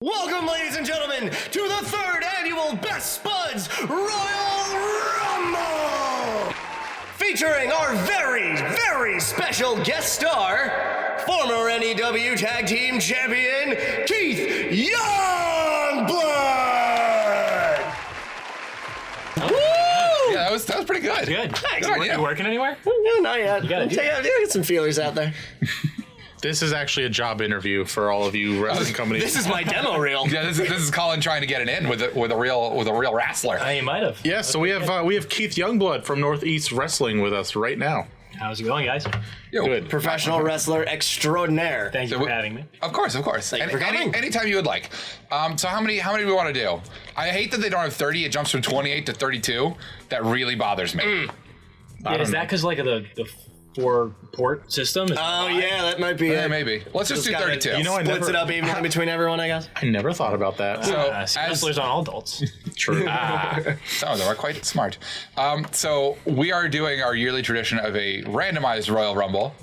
Welcome, ladies and gentlemen, to the third annual Best Spuds Royal Rumble! Featuring our very, very special guest star, former NEW Tag Team Champion, Keith Youngblood! Woo! Yeah, that was pretty good. Good. Thanks. Are you working anywhere? No, not yet. You gotta do it. Get some feelers out there. This is actually a job interview for all of you wrestling companies. This is my demo reel. Yeah, this is Colin trying to get it in with a real wrestler. You might have. Yeah, so we have Keith Youngblood from Northeast Wrestling with us right now. How's it going, guys? Yo, Good. Professional wrestler extraordinaire. Thank you for having me. Of course. Thank you for coming. Anytime you would like. So how many do we want to do? I hate that they don't have 30. It jumps from 28 to 32. That really bothers me. Yeah, is that because like the 4-port system? Oh, yeah, that might be Yeah, it. maybe. Let's just do gotta- 32. You know, I Splits never, it up evenly between everyone, I guess. I never thought about that. So wrestlers on all adults. True. Some of them are quite smart. So we are doing our yearly tradition of a randomized Royal Rumble.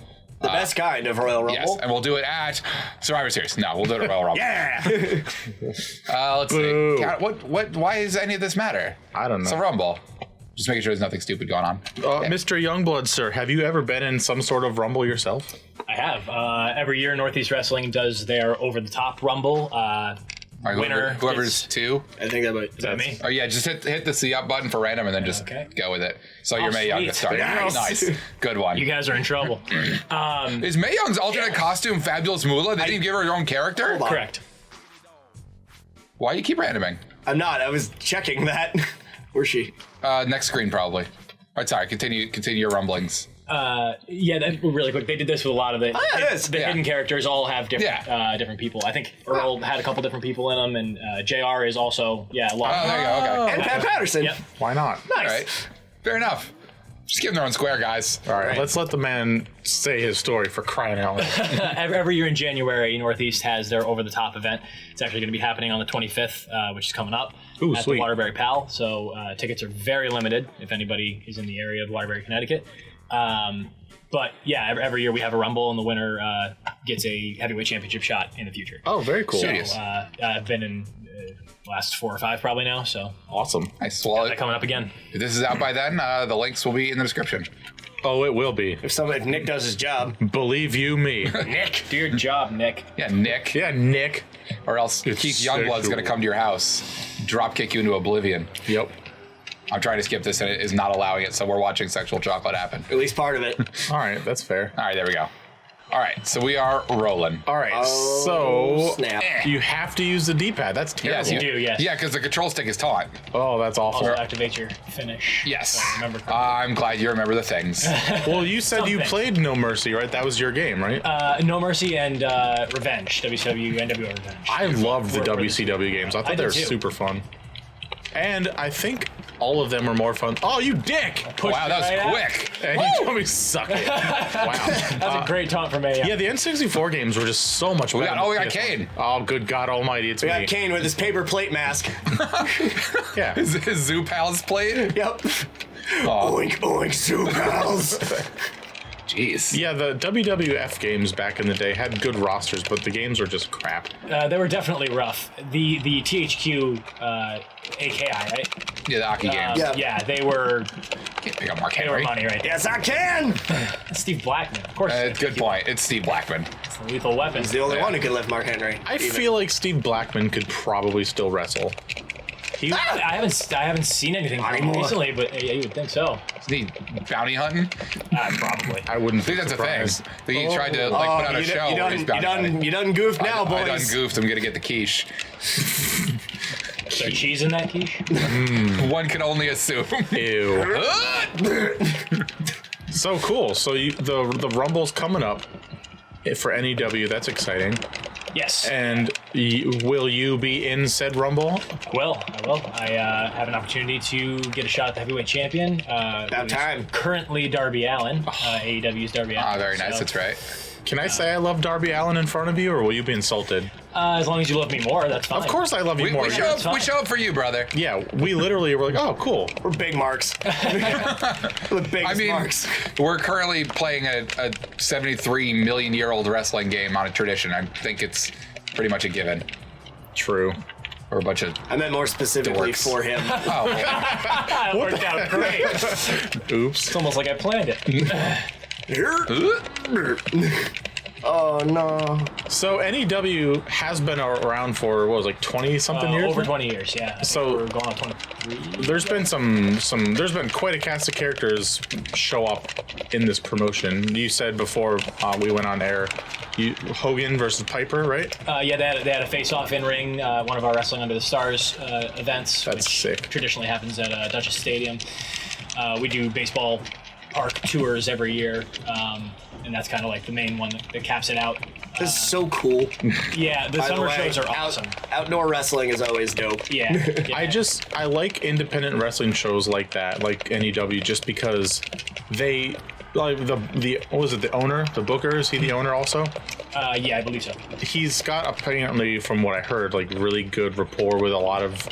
The best kind of Royal Rumble. Yes, and we'll do it at Survivor Series. No, we'll do it at Royal Rumble. Yeah! Let's Boo. see. What? Why does any of this matter? I don't It's a know. Rumble. Just making sure there's nothing stupid going on. Mr. Youngblood, sir, have you ever been in some sort of Rumble yourself? I have. Every year, Northeast Wrestling does their over-the-top Rumble. All right, Winner whoever's is- two. I think that might... Is that me? Oh yeah, just hit the C up button for random and then just Okay. go with it. So you're Mae Young to sweet. start. Nice. Nice. Good one. You guys are in trouble. Is Mae Young's alternate costume Fabulous Moolah? They didn't give her own character? Hold on. Correct. Why you keep randoming? I'm not. I was checking that. Where's she? Next screen probably. All right, sorry, continue your rumblings. Really quick. They did this with a lot of the yeah, it is. the Yeah. hidden characters all have different Yeah. different people. I think Earl had a couple different people in them, and JR is also a lot. Oh, there you go, okay. And Pat Patterson. Yep. Why not? All right. Fair enough. Just give them their own square, guys. All right, let's let the man say his story for crying out loud. Every year in January, Northeast has their over-the-top event. It's actually going to be happening on the 25th, which is coming up Ooh, at sweet. the Waterbury Pal. So tickets are very limited if anybody is in the area of Waterbury, Connecticut. But yeah, every year we have a Rumble, and the winner gets a heavyweight championship shot in the future. Oh, very cool. Serious. I've been in last 4 or 5 probably now, so Awesome. Nice. Well, they're coming up again. if this is out by then, the links will be in the description. Oh, it will be. If Nick does his job. Believe you me. Nick, do your job, Nick. Yeah, Nick. Yeah, Nick. Or else It's Keith Youngblood's so going to cool. come to your house, drop kick you into oblivion. Yep. I'm trying to skip this and it is not allowing it, so we're watching sexual chocolate happen. At least part of it. All right, that's fair. All right, there we go. All right, so we are rolling. All right, Oh, so snap. you have to use the D-pad. That's terrible. Yes, You do, yes. Yeah, because the control stick is taunt. Oh, that's awful. Also activate your finish. Yes. So remember. I'm glad you remember the things. Well, you said you Something. played No Mercy, right? That was your game, right? No Mercy and Revenge, WCW NWO Revenge. I loved the Were the WCW games. I thought I they did were too. super fun. And I think all of them were more fun. Oh, you dick! Pushed Wow, that was it right out. quick. And you told me suck it. Wow. That's a great taunt for me. Yeah, the N64 games were just so much better. We got than PS1. Kane. Oh, good God Almighty, it's We me. got Kane with his paper plate mask. Yeah. His Zoo Pals plate. Yep. Oh, Oink, oink, Zoo Pals. jeez. Yeah, the WWF games back in the day had good rosters, but the games were just crap. They were definitely rough. The THQ AKI, right? Yeah, the hockey game. Yeah. Yeah, they were Can't pick up Mark they were Henry. money right there. Yes, I can. Steve Blackman, of course. Good point. It's Steve Blackman. It's the Lethal Weapon. He's the only Yeah. one who can lift Mark Henry. I feel like Steve Blackman could probably still wrestle. He, I haven't seen anything from him Anymore. recently, but yeah, you would think so. Is he bounty hunting? Probably. I wouldn't I think that's a thing. surprised. I think he tried to put on a show where he's bounty hunting. You done goofed now, I done boys. goofed. I'm gonna get the quiche. Is there cheese in that quiche? One can only assume. Ew. So cool. So the Rumble's coming up for NEW. That's exciting. Yes. And will you be in said Rumble? I will. I have an opportunity to get a shot at the heavyweight champion. About time. Currently Darby Allin, AEW's Darby Allin. Ah, very nice. So, That's right. Can I say I love Darby Allin in front of you, or will you be insulted? as long as you love me more, that's fine. Of course I love you We, more. we, show up, we show up for you, brother. Yeah, we literally were like, oh, cool. We're big marks. The biggest I mean, marks. we're currently playing a 73 million year old wrestling game on a tradition. I think it's pretty much a given. True. Or a bunch of. I meant more specifically Dorks. for him. Oh, That worked out great. Oops. It's almost like I planned it. Oh no. So NEW has been around for what was it, like 20-something years? Over now? 20 years, yeah. I think So- we're going on 23. There's been there's been quite a cast of characters show up in this promotion. You said before we went on air, Hogan versus Piper, right? Yeah, they had a face-off in ring, one of our Wrestling Under the Stars events. That's which sick. Traditionally happens at Dutchess Stadium. We do baseball park tours every year, and that's kind of like the main one that caps it out. This is so cool. Yeah, the By the summer way, shows are awesome. Outdoor wrestling is always dope. Yeah, I like independent wrestling shows like that, like NEW, just because they like the what was it, the owner, the booker, is he the owner also? yeah, I believe so. He's got, apparently from what I heard, like really good rapport with a lot of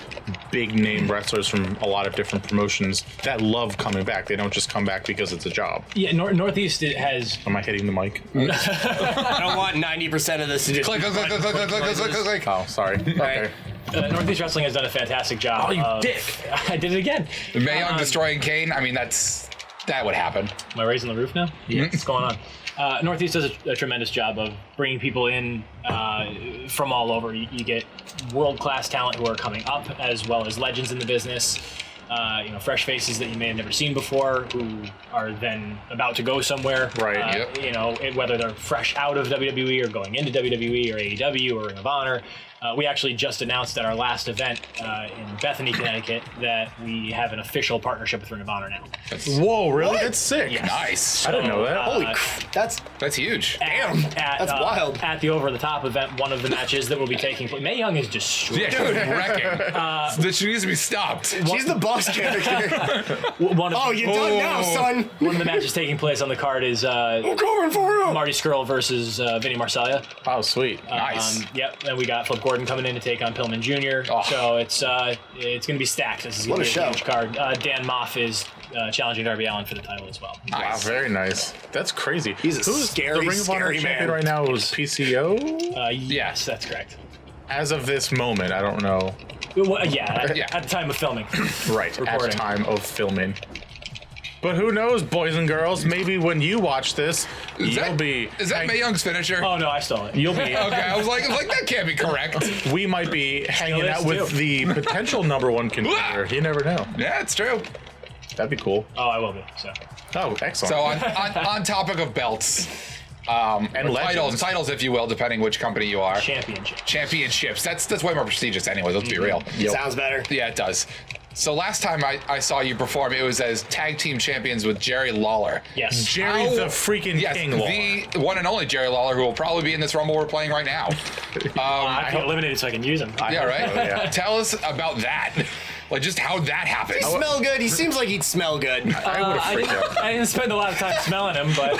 big name wrestlers from a lot of different promotions that love coming back. They don't just come back because it's a job. Yeah, Northeast it has. Am I hitting the mic? I don't want 90% of this to just click, click, click, click, click, click, click, click, click, click. Oh, sorry. Okay. Northeast Wrestling has done a fantastic job. Oh, you of- dick. I did it again. Mae Young destroying Kane. I mean, that would happen. Am I raising the roof now? Yeah. What's going on? Northeast does a tremendous job of bringing people in from all over. You get world-class talent who are coming up, as well as legends in the business. Fresh faces that you may have never seen before, who are then about to go somewhere. Right. Yep. Whether they're fresh out of WWE or going into WWE or AEW or Ring of Honor. We actually just announced at our last event in Bethany, Connecticut, that we have an official partnership with Ring of Honor now. Whoa, really? That's sick. Nice. I didn't know that. Holy crap. That's huge. Damn. That's wild. At the Over the Top event, one of the matches that will be taking place. Mae Young is destroyed. Yeah, she's wrecking. She needs to be stopped. She's the boss character. One of, Oh, you're done now, son. one of the matches taking place on the card is I'm coming for you. Marty Scurll versus Vinny Marseglia. Oh, sweet. Nice. Yep, and we got Flip Gordon coming in to take on Pillman Jr. Oh. So it's going to be stacked. This is going What to a be a show. huge card. Dan Moff is challenging Darby Allin for the title as well. Wow, Nice. very nice. That's crazy. He's a Who's scary, the Ring of Honor scary champion man. right now is PCO? Yes, that's correct. As of this moment, I don't know. Well, yeah, Yeah. at the time of filming. Right, at Recording. time of filming. But who knows, boys and girls? Maybe when you watch this, Is you'll that, be. is that Mae Young's finisher? Oh no, I stole it. You'll be. Okay, I was like, that can't be correct. We might be hanging is, out with too. the potential number one contender. You never know. Yeah, it's true. That'd be cool. Oh, I will be. So Oh, excellent. So on topic of belts, and legends. titles, if you will, depending which company you are. championship. Championships. That's way more prestigious anyway. Let's be real. Yep. Sounds better. Yeah, it does. So last time I saw you perform, it was as tag team champions with Jerry Lawler. Yes. Jerry How- the freaking Yes, King Lawler. the one and only Jerry Lawler, who will probably be in this Rumble we're playing right now. I feel eliminated so I can use them. Yeah, right? so, yeah. Tell us about that. Like, just how that happened. He smell good. He seems like he'd smell good. I would have freaked out. I didn't spend a lot of time smelling him, but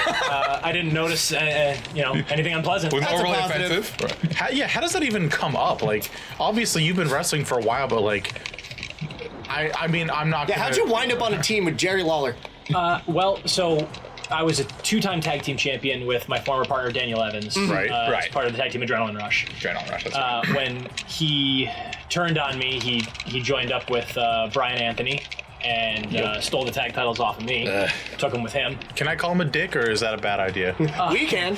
I didn't notice, anything unpleasant. Was That's a overly positive. offensive. How does that even come up? Like, obviously you've been wrestling for a while, but like, I mean, I'm not. Yeah, gonna, how'd you wind up on a team with Jerry Lawler? Well, so I was a two-time tag team champion with my former partner Daniel Evans. Right, As right. part of the tag team Adrenaline Rush. Adrenaline Rush, that's right. When he turned on me, he joined up with Brian Anthony and stole the tag titles off of me. Took them with him. Can I call him a dick, or is that a bad idea? We can.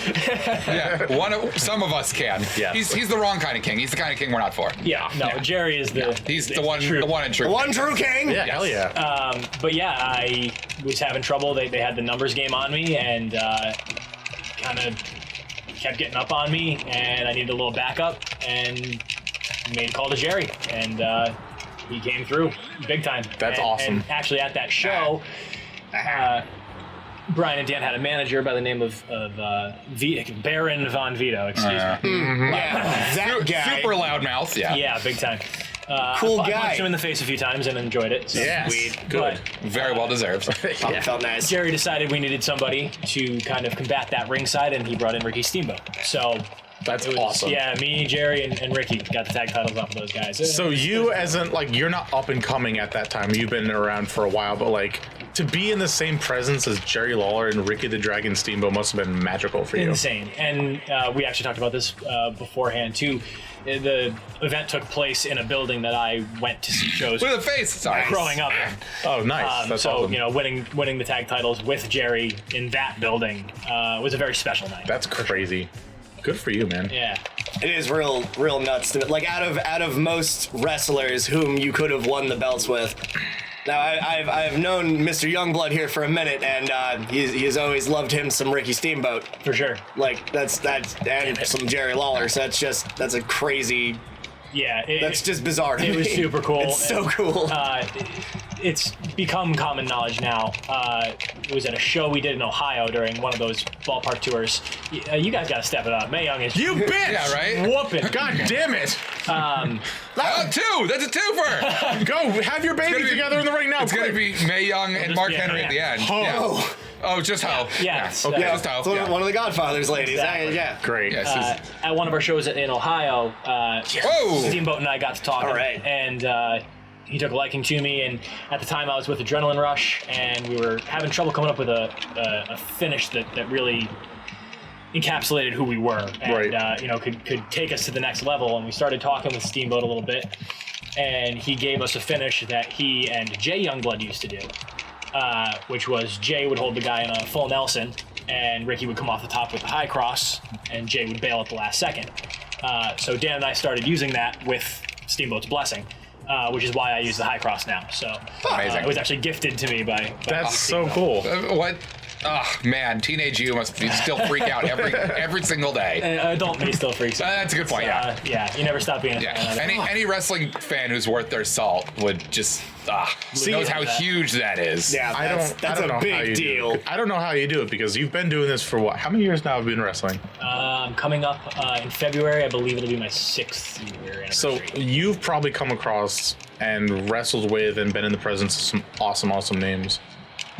Yeah, some of us can. Yeah. He's the wrong kind of king. He's the kind of king we're not for. Yeah, no, Jerry is the He's the is one true. and true. One true king. Yeah, hell yeah. But yeah, I was having trouble. They had the numbers game on me and kind of kept getting up on me, and I needed a little backup and made a call to Jerry, and he came through big time. That's And- awesome. And actually, at that show, Brian and Dan had a manager by the name of Baron Von Vito. Excuse me. Yeah, that guy. Super loudmouth. Yeah. Yeah, big time. Cool I guy. punched him in the face a few times and enjoyed it. So. Yes. Good. Very well deserved. Oh, felt nice. Jerry decided we needed somebody to kind of combat that ringside, and he brought in Ricky Steamboat. So That's it was, awesome. Yeah, me, Jerry, and Ricky got the tag titles off of those guys. So you, as in, like, you're not up and coming at that time. You've been around for a while, but like, to be in the same presence as Jerry Lawler and Ricky the Dragon Steamboat must have been magical for you. Insane. And we actually talked about this beforehand too. The event took place in a building that I went to see shows Look at the face. Sorry. growing up in. Oh, nice. That's so awesome. you know, winning the tag titles with Jerry in that building was a very special night. That's crazy. Good for you, man. Yeah. It is real nuts to me. Like out of most wrestlers whom you could have won the belts with. Now I've known Mr. Youngblood here for a minute, and he's always loved him some Ricky Steamboat. For sure. Like that's and some Jerry Lawler. So that's a crazy. Yeah. That's just bizarre to me. It was super cool. It's so cool. It's become common knowledge now. It was at a show we did in Ohio during one of those ballpark tours. You guys got to step it up. Mae Young is You bitch! Yeah, right? whooping. God damn it! Oh, two. That's a twofer. Go have your baby be- together in the ring now. It's going to be Mae Young and just Mark be a Henry at the hand. end. Oh. Yeah. Oh, just Ho. Yes. Okay. Yeah. Just Ho. It's Yeah. one of the Godfathers ladies. Exactly. Yeah. Great. Yes, At one of our shows in Ohio, Whoa. Steamboat and I got to talk. All right. And he took a liking to me. And at the time, I was with Adrenaline Rush, and we were having trouble coming up with a finish that really encapsulated who we were, and Right. you know, could take us to the next level. And we started talking with Steamboat a little bit, and he gave us a finish that he and Jay Youngblood used to do, which was Jay would hold the guy in a full Nelson, and Ricky would come off the top with the high cross, and Jay would bail at the last second. So Dan and I started using that with Steamboat's blessing, which is why I use the high cross now. So Amazing. it was actually gifted to me by That's so Steamboat. cool. What? Oh, man. Teenage you must still freak out every single day. Adult me still freaks out. That's a good point, yeah. Yeah, you never stop being a Yeah, fan of it. any wrestling fan who's worth their salt would just knows how that. huge that is. Yeah. I That's don't know a how big you do deal. it. I don't know how you do it because you've been doing this for what? How many years now have you been wrestling? Coming up in February, I believe it'll be my 6th year So anniversary. you've probably come across and wrestled with and been in the presence of some awesome names.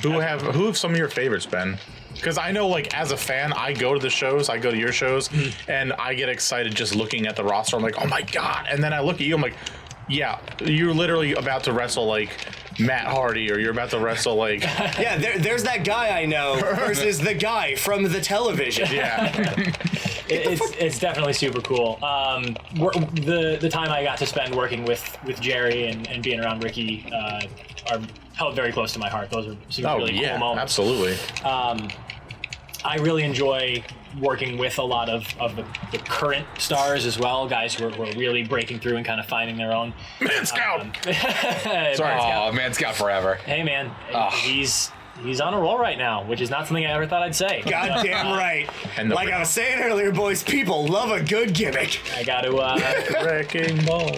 Who have some of your favorites been? Because I know, like, as a fan, I go to the shows, I go to your shows, and I get excited just looking at the roster. I'm like, oh my God. And then I look at you, I'm like, yeah, you're literally about to wrestle, like, Matt Hardy, or you're about to wrestle, like, Yeah, there's that guy I know versus the guy from the television. yeah. It's definitely super cool. The time I got to spend working with Jerry and being around Ricky are held very close to my heart. Those are some Oh, really yeah, cool moments. absolutely. I really enjoy working with a lot of the current stars as well, guys who are really breaking through and kind of finding their own. Man Scout! Sorry. Oh, man, Scout forever. Hey man, he's on a roll right now, which is not something I ever thought I'd say. Goddamn right. And the- Like I was saying earlier, boys, people love a good gimmick. I got to. Wrecking ball.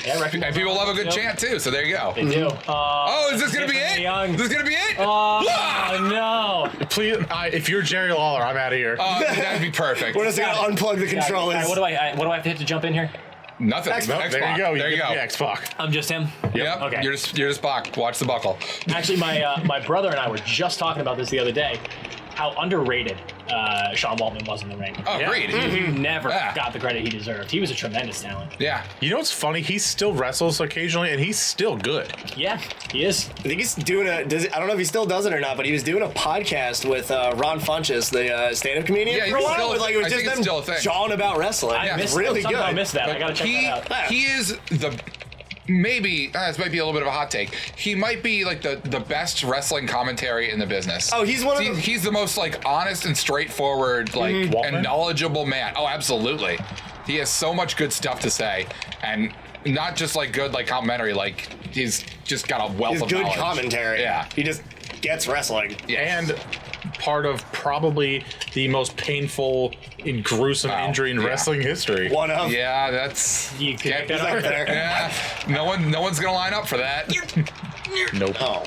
Yeah, And people love a good chant, too, so there you go. They do. Oh, is this going to be Mae it? Young. Is this going to be it? Oh no! Please, if you're Jerry Lawler, I'm out of here. That'd be perfect. We're just gonna unplug the controllers. What do I have to hit to jump in here? Nothing. Xbox. There Xbox. you go. There you get go. the X-Pac. I'm just him. Yep. Okay. You're just Bach. Watch the buckle. Actually, my brother and I were just talking about this the other day. How underrated Sean Waltman was in the ring. Oh, agreed. He never Yeah. got the credit he deserved. He was a tremendous talent. Yeah. You know what's funny? He still wrestles occasionally, and he's still good. Yeah, he is. I think he's doing I don't know if he still does it or not, but he was doing a podcast with Ron Funches, the stand-up comedian. Yeah, for a he's while. still- It was like it was I just think it's them still a thing. jawing about wrestling. I It's missed really somehow good. missed that. I gotta check that out. He is the maybe this might be a little bit of a hot take. He might be like the best wrestling commentary in the business. Oh, he's one of the- He's the most like honest and straightforward, like Waltman? and knowledgeable man. Oh, absolutely. He has so much good stuff to say, and not just like good like commentary. Like he's just got a wealth He's of good knowledge. commentary. Yeah. He just gets wrestling. And part of probably the most painful and gruesome Oh, injury in yeah. wrestling history. One of. Yeah, that's You could make that He's up up. there. yeah. No one's gonna line up for that. Nope. Oh.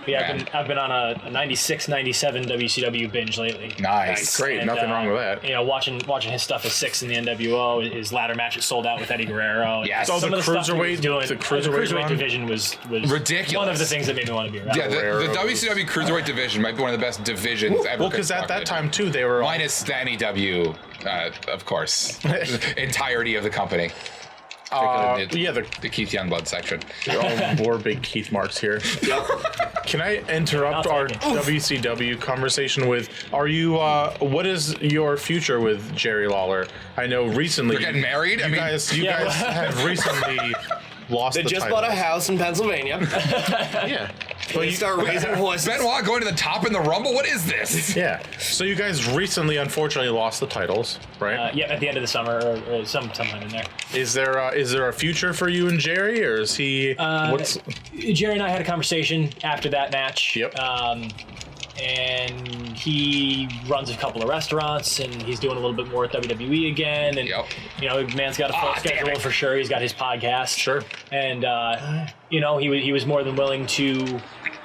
Yeah, Man. I've been on a 96, 97 WCW binge lately. Nice. Great. And, Nothing wrong with that. You know, watching his stuff as 6 in the NWO, his ladder match it sold out with Eddie Guerrero. Yes. So Some the of the stuff he was cruiserweight- doing, the cruiserweight run? division was Ridiculous. One of the things that made me want to be around. Yeah, the Guerrero. WCW Cruiserweight division might be one of the best divisions ever. Well, because at that constructed. time too, they were Minus the NEW, of course. The entirety of the company. Yeah, the Keith Youngblood section. more big Keith marks here. Yep. Can I interrupt I'll our take it. WCW conversation with, what is your future with Jerry Lawler? I know recently... You're getting married? You guys have recently lost They the just titles. bought a house in Pennsylvania. Yeah. They start raising horses. Benoit going to the top in the Rumble? What is this? Yeah. So you guys recently, unfortunately, lost the titles, right? Yeah, at the end of the summer or sometime in there. Is there a future for you and Jerry, or is he... Jerry and I had a conversation after that match. Yep. And he runs a couple of restaurants, and he's doing a little bit more at WWE again. And Yep. you know, man's got a full schedule for sure. He's got his podcast. Sure. And you know, he was more than willing to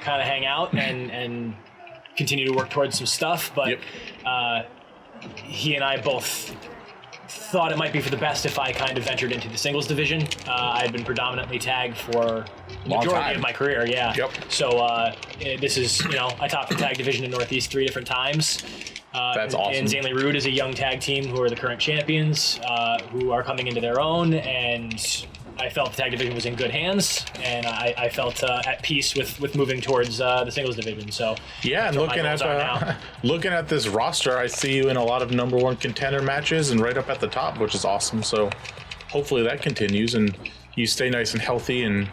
kind of hang out and continue to work towards some stuff. But he and I both thought it might be for the best if I kind of ventured into the singles division. I've been predominantly tagged for the Long majority time. of my career, yeah. Yep. So this is, you know, I topped the tag division in Northeast 3 different times. That's awesome. And Zanley Rude is a young tag team who are the current champions, who are coming into their own, and I felt the tag division was in good hands, and I felt at peace with moving towards the singles division. So Yeah, and that's what my goals are now. looking at this roster, I see you in a lot of #1 contender matches and right up at the top, which is awesome. So hopefully that continues and you stay nice and healthy, and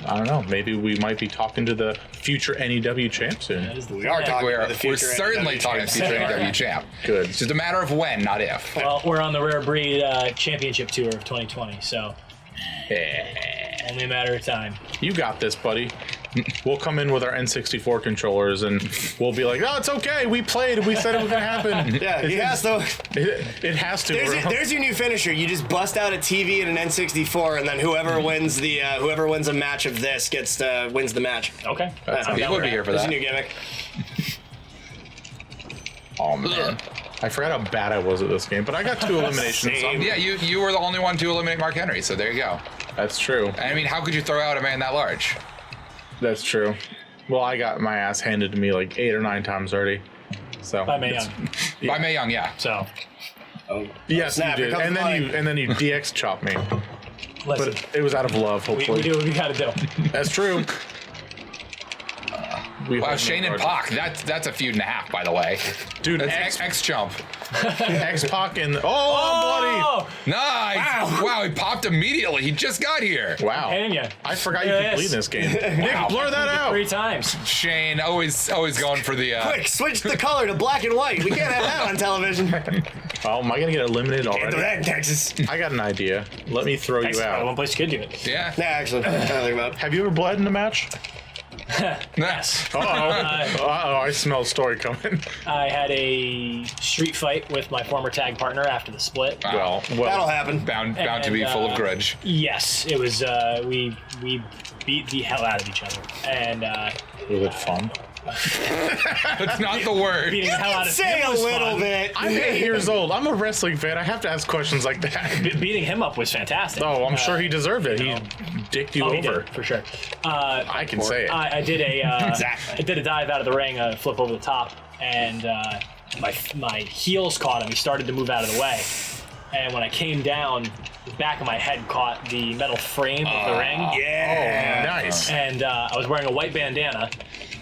I don't know, maybe we might be talking to the future NEW champ soon. We are talking about the We're future. certainly NEW talking champs. future AEW champ. Good. It's just a matter of when, not if. Well, we're on the Rare Breed Championship Tour of 2020, so only a matter of time. You got this, buddy. We'll come in with our N64 controllers and we'll be like, "No, it's okay. We played. We said it was gonna happen." Yeah, he has to. It has to. There's your new finisher. You just bust out a TV and an N64, and then whoever wins a match of this wins the match. Okay. People would be here for There's a that. new gimmick. Oh man, I forgot how bad I was at this game, but I got 2 eliminations. Same. Yeah, you were the only one to eliminate Mark Henry, so there you go. That's true. And I mean, how could you throw out a man that large? That's true. Well, I got my ass handed to me like 8 or 9 times already. So By Mae Young. By Mae Young, yeah. So, Yes, snap, you here did. comes And then you DX chopped me. listen, But it was out of love, we hopefully. do what we gotta do. That's true. We Wow, hold Shane no and grudge. Pac, that's a feud and a half, by the way. Dude, That's X-Chump. X-Pac and... Oh, Nice! Wow, he popped immediately. He just got here. bloody. Wow. Hitting ya. I forgot you Yes. could bleed in this game. Nick, blur that out. 3 times. Shane, always going for the... Quick, switch the color to black and white. We can't have that on television. Oh, am I going to get eliminated Can't do already? that in Texas. I got an idea. Let me throw you That's the one out. place you could do it. Yeah. Nah, actually, I don't think about it. Have you ever bled in a match? Yes. Uh-oh. Uh-oh, I smell a story coming. I had a street fight with my former tag partner after the split. Well, That'll happen. Bound to be full of grudge. Yes, it was. We beat the hell out of each other, and was it fun? That's not the word. beating the hell out of Say him a was little fun. bit. I'm 8 years old. I'm a wrestling fan. I have to ask questions like that. Beating him up was fantastic. Oh, I'm sure he deserved it. He dicked you He over. did, for sure. I can say it. I did a Exactly. I did a dive out of the ring, a flip over the top, and my heels caught him. He started to move out of the way, and when I came down, the back of my head caught the metal frame of the ring. Yeah. Nice. And I was wearing a white bandana.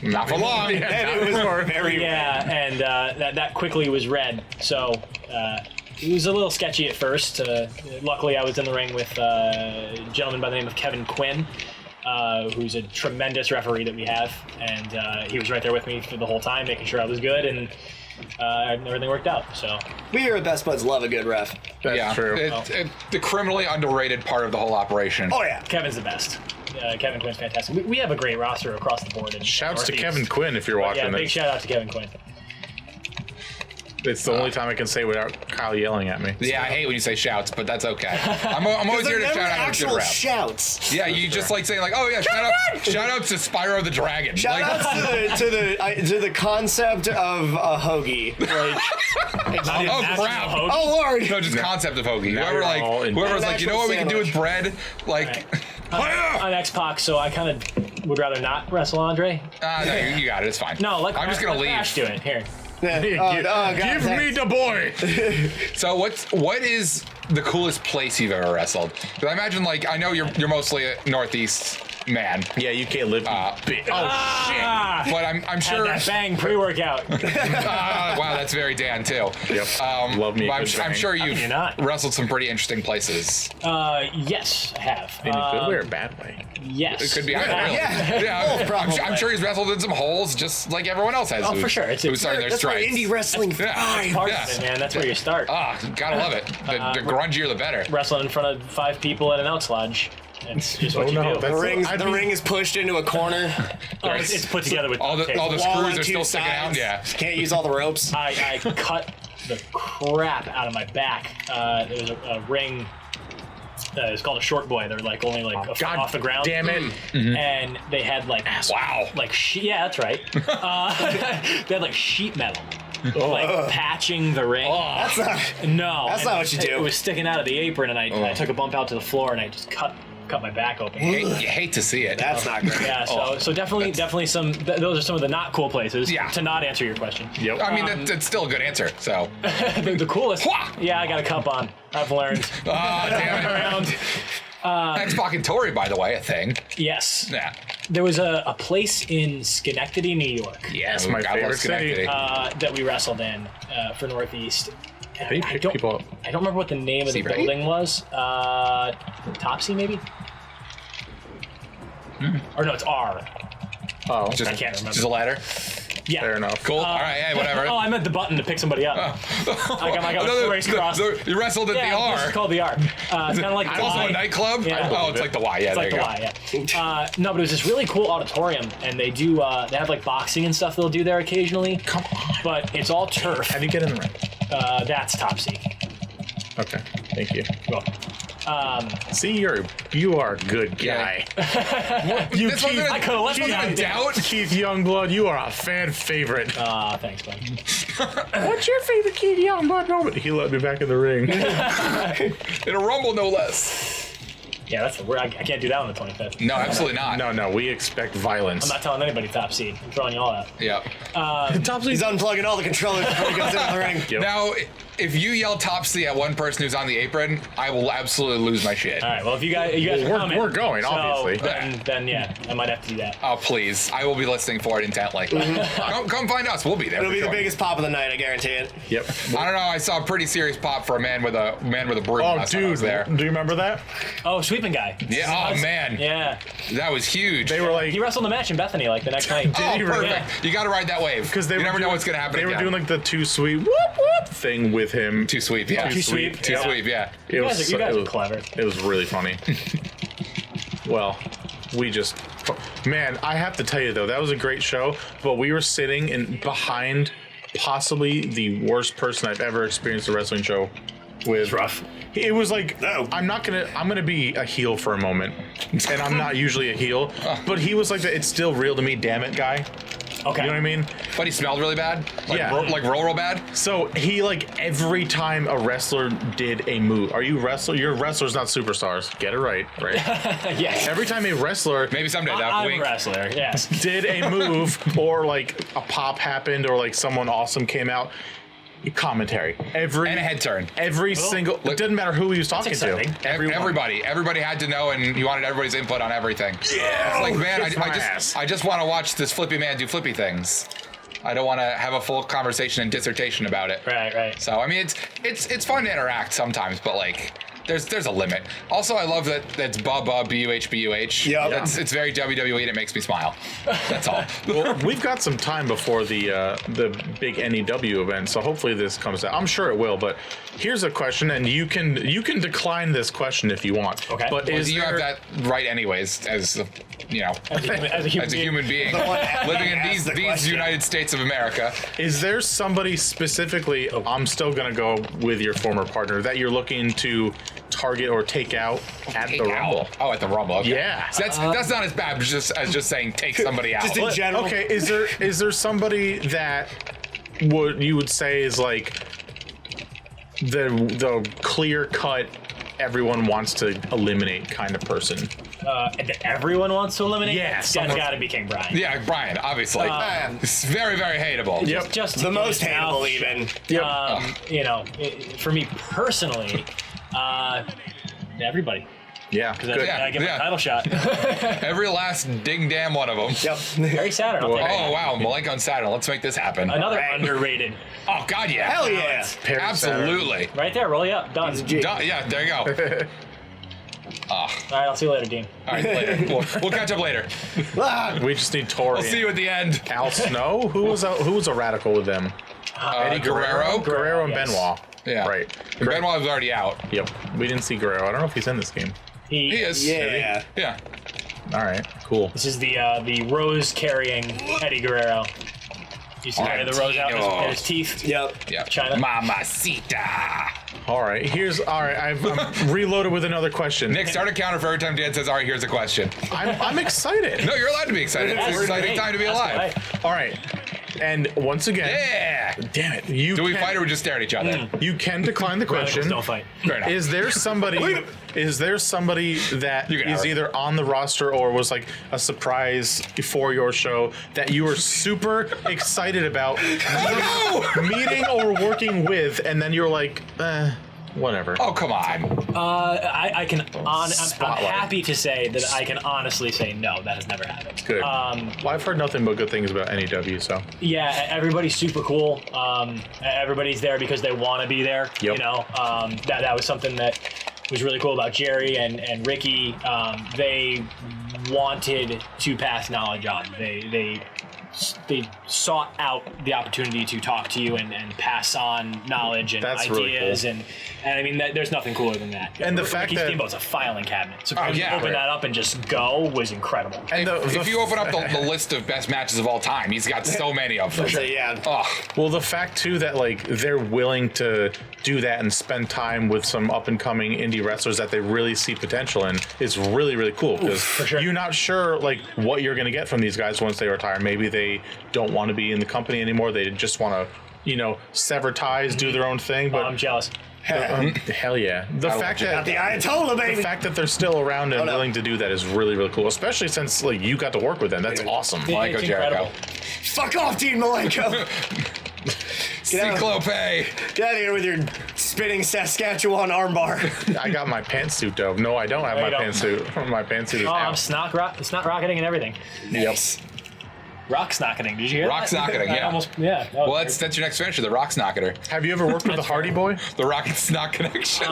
Not for long. And it was very Yeah, and that quickly was red. So it was a little sketchy at first. Luckily, I was in the ring with a gentleman by the name of Kevin Quinn, who's a tremendous referee that we have, and he was right there with me for the whole time, making sure I was good, and everything worked out. So We here at Best Buds love a good ref. That's Yeah, true. the criminally underrated part of the whole operation. Oh yeah. Kevin's the best. Kevin Quinn's fantastic. We have a great roster across the board. Shouts to Northeast. Kevin Quinn if you're Yeah, watching big this. shout out to Kevin Quinn. It's the only time I can say without Kyle yelling at me. Yeah, I hate when you say shouts, but that's okay. I'm always They're here to never shout out a good actual rep. shouts. Yeah, you just like saying like, oh yeah, shout out to Spyro the Dragon. Shout Like, outs to the concept of a hoagie. Like, Not even oh, national crap. host. oh lord. no, just concept of hoagie. Now Whoever you're all in- whoever's like, you know what we can do with bread? Like, I'm X-Pac, so I kind of would rather not wrestle Andre. no, you got it. It's fine. No, I'm just gonna let leave. Crash do it. Here. God, Give me the boy. So what is the coolest place you've ever wrestled? Because I imagine, like, I know you're mostly a Northeast man. Yeah, you can't live. Shit! But I'm sure. Had that bang pre-workout. Wow, that's very Dan too. Yep. Love me. But a I'm, good I'm bang. sure you've you not? wrestled some pretty interesting places. Yes, I have. In a good way or a bad way? Yes. It could be. I don't know. Yeah. I'm sure he's wrestled in some holes just like everyone else has. Oh, for sure. It's who's starting their That's where stripes. indie wrestling thrives. Part Yeah. of it, man. That's where you start. Gotta love it. The grungier, the better. Wrestling in front of 5 people at an outs lodge. It's just what you do. The ring is pushed into a corner. It's put together with all the tape. all the Wall on screws are two still sticking out. sides. Yeah. Can't use all the ropes. I cut the crap out of my back. There was a ring. It's called a short boy. They're like only like a foot God off the ground. damn it. And they had like Wow. like yeah, that's right. They had like sheet metal. Like patching the ring. That's not. No, That's and not what you do. It was sticking out of the apron, and I took a bump out to the floor, and I just cut my back open. You hate to see it. That's not great. Yeah, so definitely some. Those are some of the not cool places. Yeah. To not answer your question. Yep. I mean, that's still a good answer. So. The coolest. Wha! Yeah, I got a cup on. I've learned. Damn it. Around. Xbox and Tory, by the way, a thing. Yes. Yeah. There was a place in Schenectady, New York, Yes, my God favorite loves city. Schenectady. that we wrestled in for Northeast. And They I pick don't, people up. I don't remember what the name of the Is he right? building was. Topsy, maybe? Or no, it's R. Oh, Just, I can't remember. Just a ladder. Yeah. fair enough. Cool. All right. Hey, whatever. Oh, I meant the button to pick somebody up. I got Another- a race cross. You wrestled at Yeah, the this is R. called the R. It's kind of like It's the also Y. a nightclub. Yeah. Oh, it's like the Y. Yeah, It's like the there you Y, yeah. No, but it was this really cool auditorium, and they do they have like boxing and stuff they'll do there occasionally. Come on. But it's all turf. How do you get in the ring? That's Topsy. Okay, thank you. Well, See, you are a good guy. You This wasn't I could've left Keith that Doubt. Keith Youngblood, you are a fan favorite. thanks, bud. What's your favorite Keith Youngblood moment? He let me back in the ring. In a rumble, no less. Yeah, that's the word. I can't do that on the 25th. No, absolutely not. No, we expect violence. I'm not telling anybody top seed. I'm throwing you all out. Yep. He's unplugging all the controllers before he goes into the ring. Yep. Now, if you yell Topsy at one person who's on the apron, I will absolutely lose my shit. All right. Well, if you guys are We're- coming, we're going, so obviously. Then yeah, I might have to do that. Oh, please. I will be listening for it intently. Come find us. We'll be there. It'll for be the sure. biggest pop of the night, I guarantee it. Yep. I don't know. I saw a pretty serious pop for a man with a broom. Oh, last time I dude, was there. do you remember that? Oh, sweeping guy. Yeah. Oh man. Yeah. That was huge. They were like, He wrestled a match in Bethany like the next night. Oh, he really? perfect. You got to ride that wave because they you were never know doing- what's gonna happen. They were again. doing like the too sweet whoop whoop thing with him. too sweep. Yeah. Too sweep. Too Yeah. sweep. Yeah. It You was guys so- are it was- clever. It was really funny. Well, we just, man, I have to tell you though, that was a great show. But we were sitting in behind possibly the worst person I've ever experienced a wrestling show with. It's rough. It was like, No. I'm gonna be a heel for a moment, and I'm not usually a heel, but he was like, it's still real to me, damn it, guy. Okay. You know what I mean? But he smelled really bad. Like, Yeah. like real bad. So he like every time a wrestler did a move. Are you wrestler? You're wrestlers, not superstars. Get it right, right? Yes. Every time a wrestler Maybe someday. That I'm a wink. wrestler. Yes. did a move or like a pop happened or like someone awesome came out, commentary every And a head turn. every single. It doesn't matter who he was talking to. exciting. Everybody had to know, and you wanted everybody's input on everything. Yeah. It's like, man, kiss my ass. I just want to watch this flippy man do flippy things. I don't want to have a full conversation and dissertation about it. Right. So I mean, it's fun to interact sometimes, but like, there's a limit. Also, I love that that's BUCHANAN. Yep. It's very WWE, and it makes me smile. That's all. Well, we've got some time before the big NEW event, so hopefully this comes out. I'm sure it will, but here's a question, and you can decline this question if you want. Okay. But Well, is you there, have that right anyways, as you know, As a human as a being. human being one living in asking the these question. United States of America. is there somebody specifically? I'm still gonna go with your former partner that you're looking to target or take out at the Rumble. Oh, at the Rumble. Okay. Yeah. So that's not as bad as just saying take somebody out. Just in general. Okay, is there somebody that you would say is like the clear cut everyone wants to eliminate kind of person? that everyone wants to eliminate, Yeah, it's someone- got to be King Brian. Yeah, Brian, obviously. Man, It's very, very hateable. Yep. Just the to most get his mouth hateable, shut. even. Yep. You know, for me personally, everybody. Yeah. Because Good. I get Yeah. my title shot. Every last ding damn one of them. Yep. Very Saturn. I'll take it. Oh, wow. Malenko and Saturn. Let's make this happen. Another Right. underrated. Oh, God, yeah. Hell yeah. Perry Absolutely. Right there, roll you up. Done. G. Yeah, there you go. All right, I'll see you later, Dean. All right, later. We'll catch up later. Ah, We just need Tori. I'll see you at the end. Al Snow? Who was a radical with them? Eddie Guerrero? Guerrero and Yes. Benoit. Yeah. Right. And Benoit was already out. Yep. We didn't see Guerrero. I don't know if he's in this game. He is. yeah. Yeah. All right. Cool. This is the rose carrying Eddie Guerrero. You see the rose out in his teeth. Yep. Yeah. China. Mamacita. All right. I'm reloaded with another question. Nick, start a counter for every time Dan says, all right, here's a question. I'm excited. No, you're allowed to be excited. It's an That's exciting great. time to be That's alive. right. All right. And once again, Yeah. damn it, Do we fight or we just stare at each other? You can decline the Radicals question. don't fight. Fair enough. Is there somebody that You can is have it. either on the roster or was like a surprise for your show that you were super excited about meeting or working with, and then you're like, whatever. Oh, come on. I'm Spotlight. happy to say that I can honestly say no, that has never happened. Good. Well, I've heard nothing but good things about NEW, so. Yeah, everybody's super cool. Everybody's there because they want to be there. Yep. You know, that was something that was really cool about Jerry and Ricky. They wanted to pass knowledge on. They sought out the opportunity to talk to you and pass on knowledge and That's really ideas cool. and I mean there's nothing cooler than that. And the Ricky fact that- Steamboat's a filing cabinet, so for him yeah, to open right. that up and just go was incredible. And If you open up the list of best matches of all time, he's got so many of them. So, yeah. Oh, well, the fact too that like they're willing to do that and spend time with some up and coming indie wrestlers that they really see potential in is really, really cool because sure. you're not sure like what you're going to get from these guys once they retire. Maybe they don't want to be in the company anymore. They just want to, sever ties, do their own thing. But I'm jealous. hell yeah, the fact Got the that Ayatollah, baby. the fact that they're still around and no. willing to do that is really, really cool. Especially since like you got to work with them. That's awesome. Malenko, It's Jericho. incredible. Fuck off, Dean Malenko. Cyclope. Get out of here with your spinning Saskatchewan armbar. I got my pantsuit though. No, I don't have No, my you don't. pantsuit. My pantsuit is Oh, I'm out. snot rocketing and everything. Nice. Rock snocketing. Did you hear Rock that? snocketing, I yeah. almost, yeah. that was Well, that's your next finisher, the Rock Snocketer. Have you ever worked with the Hardy Boy? The Rock and Snock connection.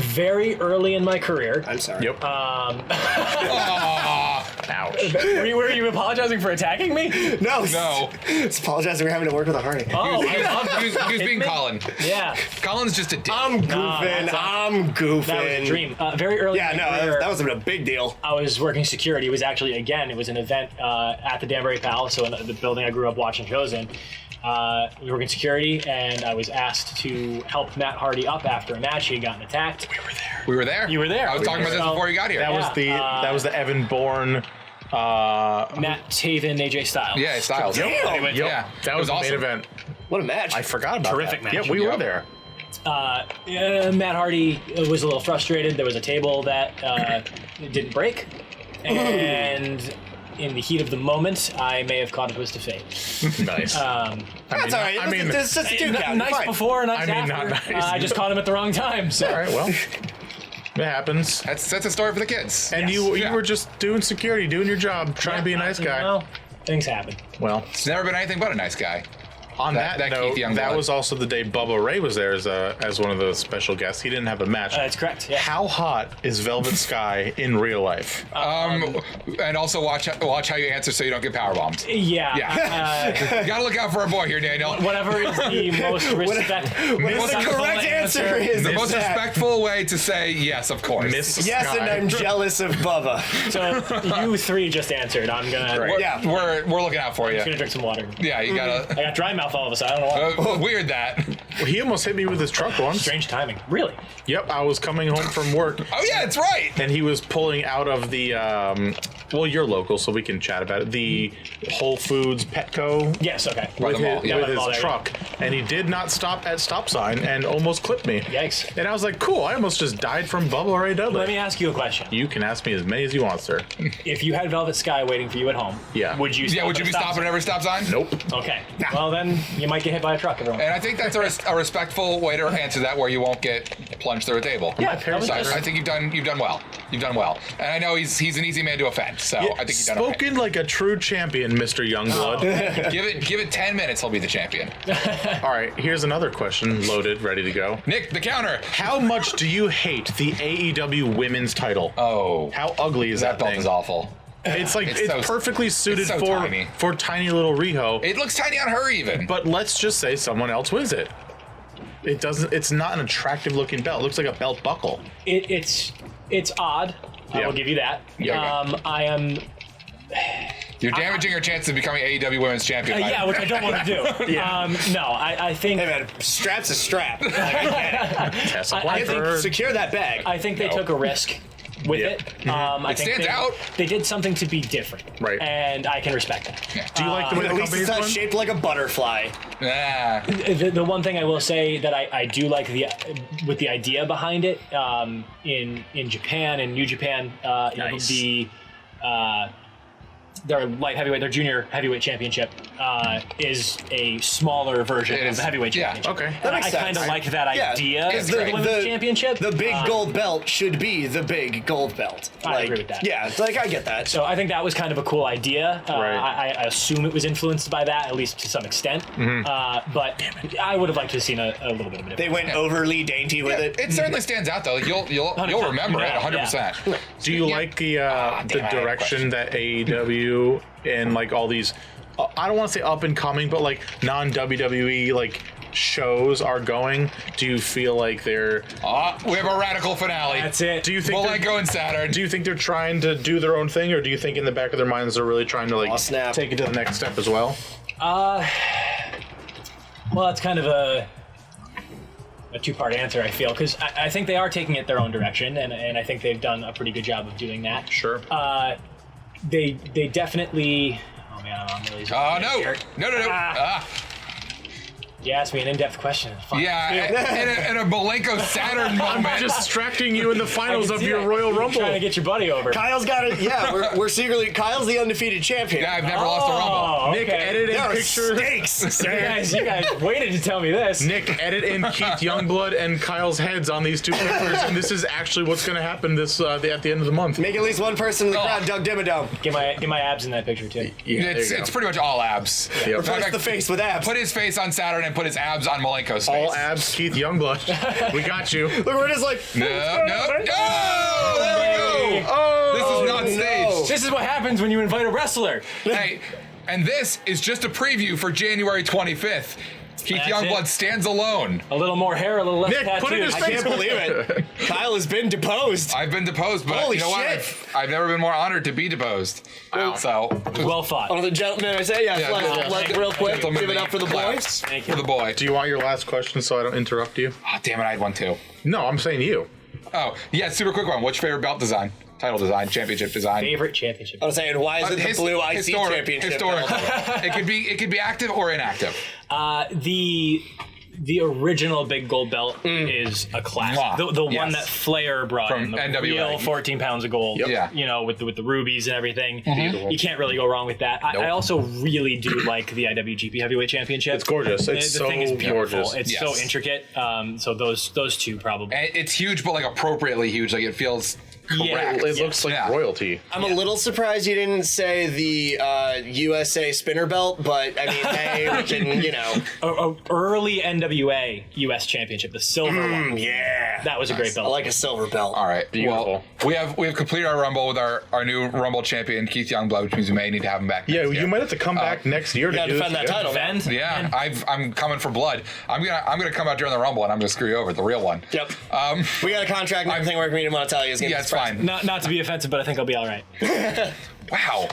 very early in my career. I'm sorry. Yep. Aw, Ouch. Were you apologizing for attacking me? No. no. Just apologize. We're having to work with a Hardy. Oh, I love that. He was being Colin. Yeah, Colin's just a dick. I'm goofing. that's I'm goofing. that was a dream. Very early. Yeah, in no, my that career, was a big deal. I was working security. It was actually it was an event at the Danbury Palace, so in the building I grew up watching shows in. We were working security, and I was asked to help Matt Hardy up after a match. He had gotten attacked. We were there. You were there. I was talking about this So- before you got here. That was the Evan Bourne. Matt Taven, AJ Styles. Yeah, Styles. Damn. Yep. Yeah, That it was was the awesome. main event. What a match. I forgot about Terrific that. match. Yeah, we were Yep. there. Matt Hardy was a little frustrated. There was a table that didn't break, and in the heat of the moment, I may have caught a twist of fate. Nice. That's all right. I mean, it's just a two count. Nice Fine. before, nice I mean, after. not nice. I just caught him at the wrong time. So. all right, well, it happens. That's a story for the kids. And Yes. you Yeah. were just doing security, doing your job, trying to be a nice guy. You know, things happen. Well, It's never been anything but a nice guy. on That- that, that note, Keith Youngblood. that was also the day Bubba Ray was there as one of the special guests. He didn't have a match. That's correct. Yeah. How hot is Velvet Sky in real life? And also watch how you answer so you don't get power bombed. Yeah. Yeah. You gotta look out for our boy here, Daniel. Whatever is the most respectful. The correct answer is The most that. respectful way to say yes, of course. Miss Yes, Sky. and I'm jealous of Bubba. So you three just answered. I'm gonna. Right. We're, Yeah. we're looking out for you. I'm gonna drink some water. Yeah, you I gotta. got dry mouth all of a sudden. I don't know why. Weird that. He almost hit me with his truck once. Strange timing. Really? Yep, I was coming home from work, Oh yeah, it's right. and he was pulling out of the Well, you're local, so we can chat about it. The Whole Foods Petco. Yes, okay. By With the mall, his, yeah. with By the mall his there, truck, and he did not stop at stop sign and almost clipped me. Yikes. And I was like, cool, I almost just died from Bubba Ray Dudley. Let me ask you a question. You can ask me as many as you want, sir. If you had Velvet Sky waiting for you at home, Yeah. would you? Yeah, would you be stopping at every stop sign? Nope. Okay. Well, then you might get hit by a truck, everyone. And I think that's a respectful way to answer that, where you won't get plunged through a table. Yeah, parents that was So just- I think you've done well. You've done well. And I know he's an easy man to offend, so I think you've done okay. Spoken like a true champion, Mr. Youngblood. Give it 10 minutes, he'll be the champion. All right, here's another question, loaded, ready to go. Nick, the counter. How much do you hate the AEW women's title? Oh, How ugly is that that belt thing? is awful. It's like It's it's so- perfectly suited so tiny. for tiny little Riho. It looks tiny on her even. But let's just say someone else wins it. It doesn't. It's not an attractive looking belt. It looks like a belt buckle. It's odd. I Yeah. will give you that. Yeah. I am. You're damaging your chances of becoming AEW Women's Champion. Yeah, which I don't want to do. No, I think. Hey man, strap's a strap. Like, I get it. Tessa I think Blackbird. Secure that bag. I think they took a risk with Yeah. it. I It think stands they, out. They did something to be different. Right. And I can respect that. Do you like the way At the least company's it's not run? shaped like a butterfly. Ah, The one thing I will say that I do like with the idea behind it in Japan and New Japan, Nice. their light heavyweight, their junior heavyweight championship is a smaller version It of is, the heavyweight yeah. championship. Okay. That makes I sense. kind of like that Yeah, idea because for the women's championship. The big gold belt should be the big gold belt. I agree with that. Yeah, it's like I get that. So I think that was kind of a cool idea. Right. I assume it was influenced by that, at least to some extent. But I would have liked to have seen a little bit of it. They went overly dainty with it. it certainly stands out though. Like, you'll remember it Yeah, 100%. Do you like the damn, I had a direction that AEW and like all these? I don't want to say up and coming, but like non-WWE like shows are going. Do you feel like they're? We have a radical finale. That's it. Do you think? they're- Malenko and Saturn. Do you think they're trying to do their own thing, or do you think in the back of their minds they're really trying to like Aw, snap. take it to the next step as well? Well, that's kind of a two-part answer, I feel, because I think they are taking it their own direction, and I think they've done a pretty good job of doing that. Sure. They definitely. Oh man, I'm really. Oh no! here. No! You asked me an in-depth question. Fine. Yeah, in a Malenko Saturn moment. Distracting you in the I finals can of see your it. Royal You're Rumble. Trying to get your buddy over. Kyle's got it. Yeah, we're secretly. Kyle's the undefeated champion. Yeah, I've never lost a Rumble. Oh, Nick, okay. edit in There are picture. stakes. You guys waited to tell me this. Nick, edit in Keith Youngblood and Kyle's heads on these two pictures, and this is actually what's going to happen this at the end of the month. Make at least one person in the crowd Doug Dimmadome. Get my abs in that picture too. Yeah, there you go. It's pretty much all abs. Yep. Replace the face with abs. Put his face on Saturn and put his abs on Malenko's face. All abs, Keith Youngblood. We got you. Look, we're just like. No! There we go! Oh, This is not no. staged. This is what happens when you invite a wrestler. Hey, and this is just a preview for January 25th. Keith That's Youngblood it. stands alone. A little more hair, a little less Nick, tattoos. put it in his I can't believe it. Kyle has been deposed. I've been deposed, but Holy you know shit. what? I've never been more honored to be deposed. So, Well fought. One of the gentlemen, I say, Yeah, real quick, gentlemen, give it up for the boys. claps Thank you. For the boy. Do you want your last question so I don't interrupt you? Oh, damn it, I had one too. No, I'm saying you. Oh, yeah, super quick one. What's your favorite belt design? Title design, championship design? Favorite championship. I was saying, why is it the blue IC championship? Historically. belt? it could be active or inactive. The original big gold belt is a classic. Mwah. The one Yes. that Flair brought From in, the NWA. real 14 pounds of gold. Yep. Yeah. You know, with the rubies and everything. Beautiful. You can't really go wrong with that. Nope. I also really do like the IWGP Heavyweight Championship. It's gorgeous. The It's thing is so beautiful. gorgeous. It's Yes. so intricate. So those two probably. And it's huge, but like appropriately huge. Like it feels Yeah. correct. It looks like Yeah. royalty. I'm a little surprised you didn't say the USA spinner belt, but I mean, hey, we can, you know. A early NWA US Championship, the silver one. Yeah. That was a great belt. I like a silver belt. All right. Beautiful. Well, we have completed our Rumble with our new Rumble champion, Keith Youngblood, which means we may need to have him back. Yeah, next you year. might have to come back next year to gotta do defend this that again. title. Defend? Yeah, I'm coming for blood. I'm gonna come out during the Rumble and I'm gonna screw you over, the real one. Yep. We got a contract and everything where we didn't want to tell you. Yeah, it's fine. Not to be offensive, but I think I'll be all right. Wow.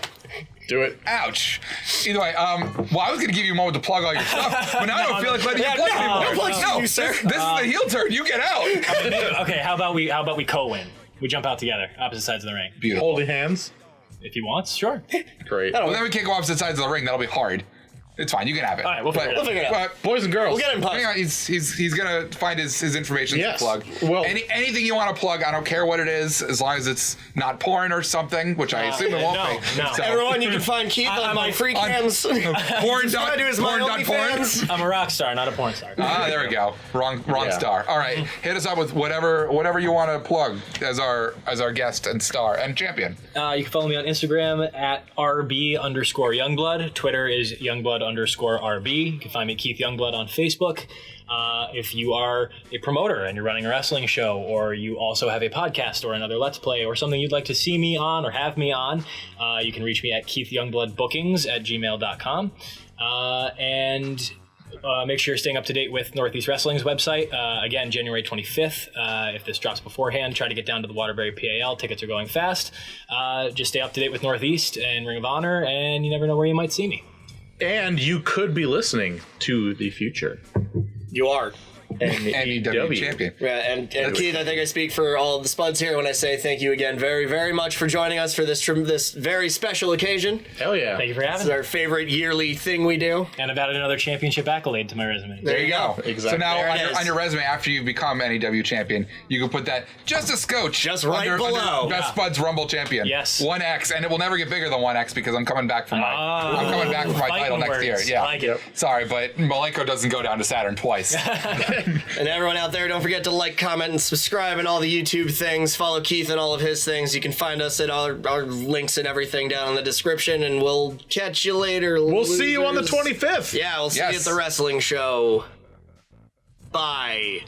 Do it. Ouch. Either way, well, I was gonna give you a moment to plug all your stuff, but now I don't feel like letting you plug anymore. no plugs for you, sir. This is the heel turn. You get out. Okay, how about we co-win? We jump out together, opposite sides of the ring. Beautiful. Holding hands. if he wants, sure. Great. Well, then we can't go opposite sides of the ring. That'll be hard. It's fine. You can have it. All right, we'll figure it out. But Boys and girls. We'll get him hang on, he's gonna find his information Yes. to plug. Well- anything you want to plug, I don't care what it is, as long as it's not porn or something, which I assume it won't no, be. no. So, Everyone, you can find Keith on my free cams. porn dot Gotta do his porn my dot porn. OnlyFans. I'm a rock star, not a porn star. There we go. Wrong Yeah. star. All right, hit us up with whatever you want to plug as our guest and star and champion. You can follow me on Instagram at RB_Youngblood. Twitter is Youngblood_RB. You can find me at Keith Youngblood on Facebook. If you are a promoter and you're running a wrestling show, or you also have a podcast or another Let's Play or something you'd like to see me on or have me on, you can reach me at Keithyoungbloodbookings@gmail.com. And make sure you're staying up to date with Northeast Wrestling's website. Again, January 25th. If this drops beforehand, try to get down to the Waterbury PAL. Tickets are going fast. Just stay up to date with Northeast and Ring of Honor, and you never know where you might see me. And you could be listening to the future. You are. NEW champion. Yeah, and Keith, I think I speak for all of the Spuds here when I say thank you again very, very much for joining us for this very special occasion. Hell yeah. Thank you for This having is me. our favorite yearly thing we do. And I've added another championship accolade to my resume. There you go. Exactly. So now There it is. on your resume, after you become NEW champion, you can put that just a scotch. Just right below. Best Spuds Rumble champion. Yes. 1X, and it will never get bigger than 1X because I'm coming back for my title fighting next year. words. Yeah. I like it. Sorry, but Malenko doesn't go down to Saturn twice. And everyone out there, don't forget to like, comment, and subscribe and all the YouTube things. Follow Keith and all of his things. You can find us at our links and everything down in the description, and we'll catch you later. We'll see you on the losers. 25th. Yeah, we'll see you Yes. at the wrestling show. Bye.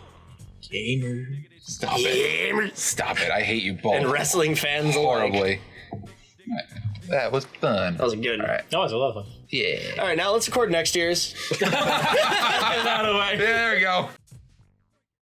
Stop it. Stop it. I hate you both. And wrestling fans alike. horribly. That was fun. That was good. All right. That was a lot of fun. Yeah. All right, now let's record next year's. Get out of the way. There we go.